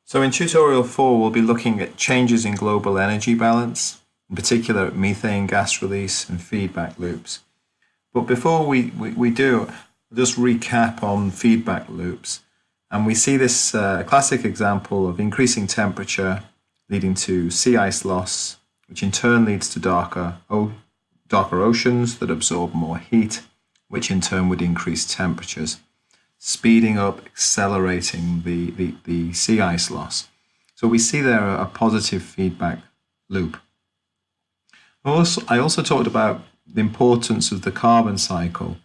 So in tutorial 4, we'll be looking at changes in global energy balance, in particular methane gas release and feedback loops. But before we do, we'll just recap on feedback loops. And we see this classic example of increasing temperature leading to sea ice loss, which in turn leads to darker oceans that absorb more heat, which in turn would increase temperatures, speeding up, accelerating the sea ice loss. So we see there a positive feedback loop. I also talked about the importance of the carbon cycle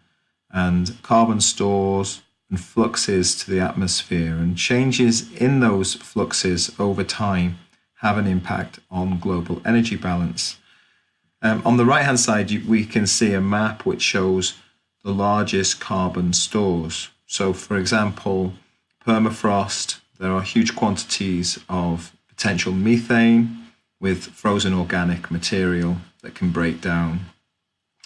and carbon stores and fluxes to the atmosphere, and changes in those fluxes over time have an impact on global energy balance. On the right hand side, we can see a map which shows the largest carbon stores. So for example, permafrost, there are huge quantities of potential methane with frozen organic material that can break down.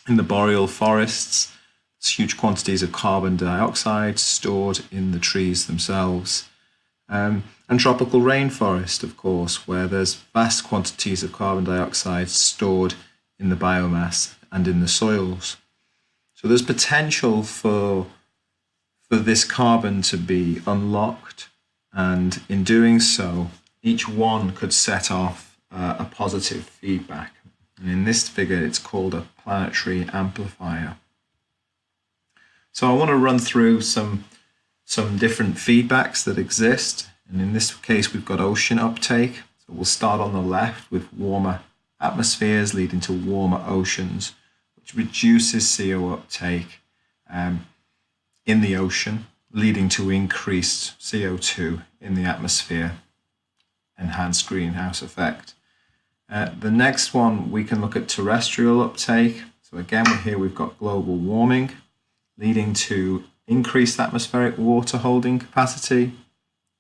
In the boreal forests, there's huge quantities of carbon dioxide stored in the trees themselves. And tropical rainforest, of course, where there's vast quantities of carbon dioxide stored in the biomass and in the soils. So there's potential for this carbon to be unlocked, and in doing so, each one could set off a positive feedback. And in this figure, it's called a planetary amplifier. So I want to run through some different feedbacks that exist. And in this case, we've got ocean uptake. So we'll start on the left with warmer atmospheres leading to warmer oceans, which reduces CO uptake in the ocean, leading to increased CO2 in the atmosphere, enhanced greenhouse effect. The next one, we can look at terrestrial uptake. So again, here we've got global warming, leading to increased atmospheric water holding capacity,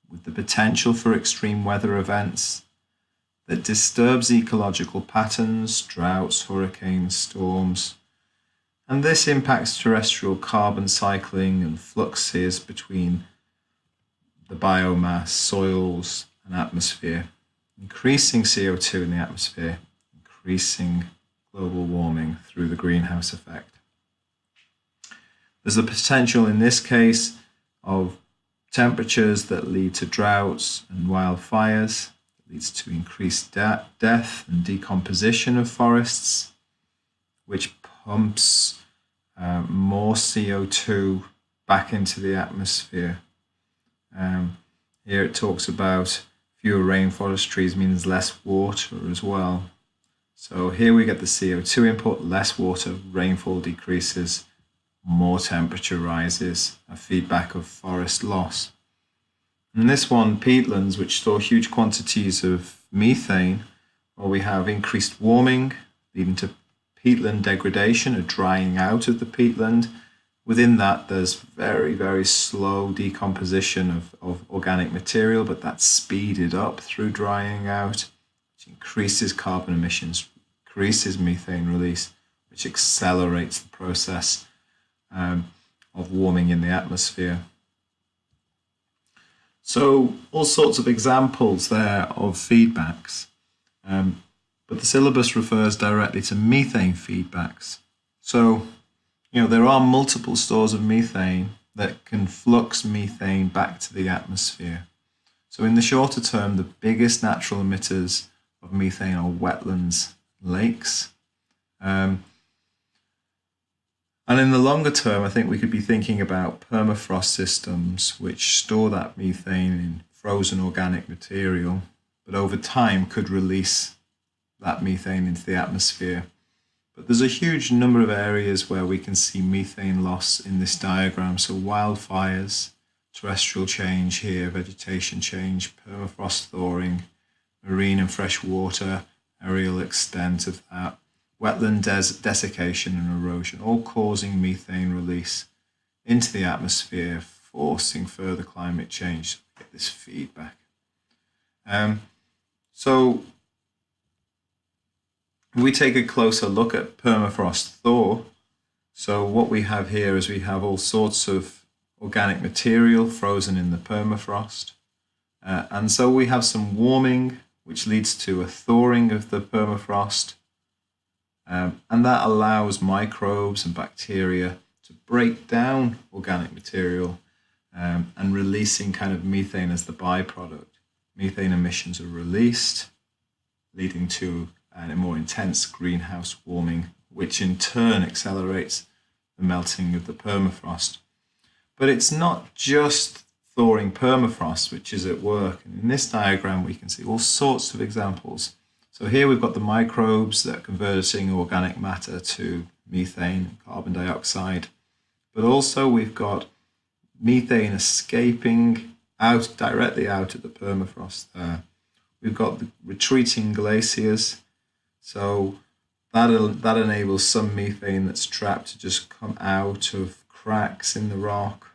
with the potential for extreme weather events that disturbs ecological patterns, droughts, hurricanes, storms. And this impacts terrestrial carbon cycling and fluxes between the biomass, soils, and atmosphere, increasing CO2 in the atmosphere, increasing global warming through the greenhouse effect. There's the potential in this case of temperatures that lead to droughts and wildfires, that leads to increased death and decomposition of forests, which pumps more CO2 back into the atmosphere. Here it talks about fewer rainforest trees means less water as well. So here we get the CO2 input, less water, rainfall decreases, more temperature rises, a feedback of forest loss. And this one, peatlands, which store huge quantities of methane, well, we have increased warming leading to peatland degradation, a drying out of the peatland. Within that, there's very, very slow decomposition of organic material, but that's speeded up through drying out, which increases carbon emissions, increases methane release, which accelerates the process of warming in the atmosphere. So all sorts of examples there of feedbacks. But the syllabus refers directly to methane feedbacks. So, there are multiple stores of methane that can flux methane back to the atmosphere. So in the shorter term, the biggest natural emitters of methane are wetlands, lakes. And in the longer term, I think we could be thinking about permafrost systems, which store that methane in frozen organic material, but over time could release that methane into the atmosphere. But there's a huge number of areas where we can see methane loss in this diagram. So wildfires, terrestrial change here, vegetation change, permafrost thawing, marine and fresh water, aerial extent of that, wetland desiccation and erosion, all causing methane release into the atmosphere, forcing further climate change to get this feedback. So we take a closer look at permafrost thaw. So what we have here is we have all sorts of organic material frozen in the permafrost. And so we have some warming, which leads to a thawing of the permafrost. And that allows microbes and bacteria to break down organic material and releasing kind of methane as the byproduct. Methane emissions are released, leading to a more intense greenhouse warming, which in turn accelerates the melting of the permafrost. But it's not just thawing permafrost which is at work. And in this diagram, we can see all sorts of examples. So here we've got the microbes that are converting organic matter to methane and carbon dioxide. But also we've got methane escaping directly out of the permafrost there. We've got the retreating glaciers. So that enables some methane that's trapped to just come out of cracks in the rock.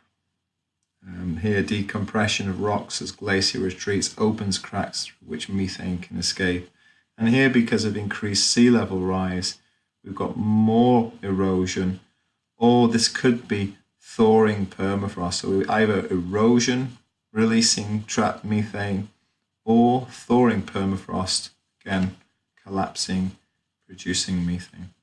Here, decompression of rocks as glacier retreats opens cracks through which methane can escape. And here, because of increased sea level rise, we've got more erosion, or this could be thawing permafrost. So either erosion releasing trapped methane, or thawing permafrost, again collapsing, producing methane.